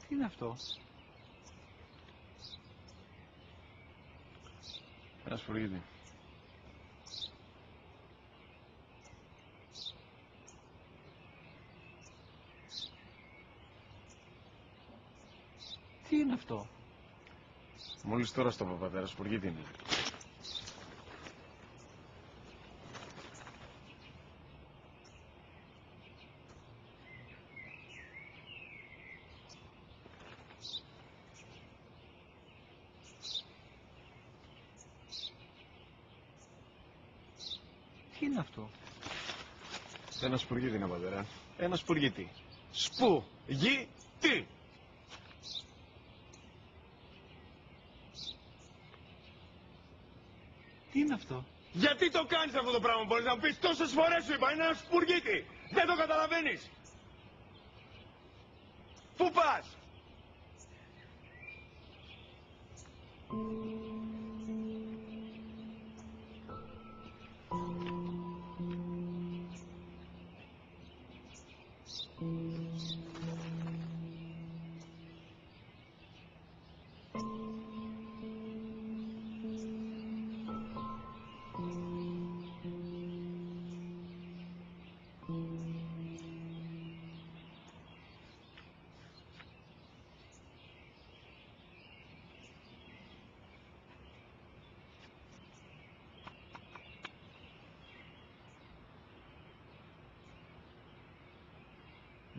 Τι είναι αυτό? Ένα σφουργίτη. Τι είναι αυτό? Μόλις τώρα στο πατέρα, σφουργίτη είναι. Τι είναι αυτό? Ένα σπουργίτη είναι, πατέρα. Ένα σπουργίτη. Σπου-γι-τι. Τι είναι αυτό? Γιατί το κάνεις αυτό το πράγμα, μπορείς να μου πεις? Τόσες φορές σου είπα, είναι ένα σπουργίτη. Δεν το καταλαβαίνεις. Πού πας?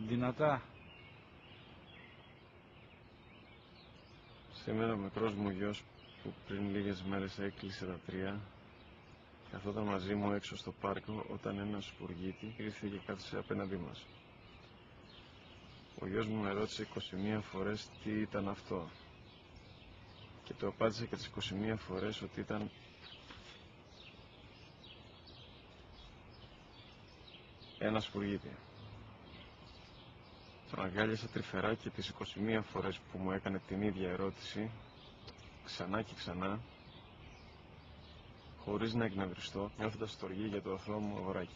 Δυνατά. Σήμερα ο μικρός μου γιος που πριν λίγες μέρες έκλεισε τα 3 καθόταν μαζί μου έξω στο πάρκο όταν ένας σπουργίτη ήρθε και κάθισε απέναντί μας. Ο γιος μου με ρώτησε 21 φορές τι ήταν αυτό και το απάντησε και τις 21 φορές ότι ήταν ένα σπουργίτη. Τον αγκάλιασα τρυφερά και τις 21 φορές που μου έκανε την ίδια ερώτηση ξανά και ξανά, χωρίς να εκνευριστώ, νιώθοντας στοργή για το αθώο μου αγοράκι.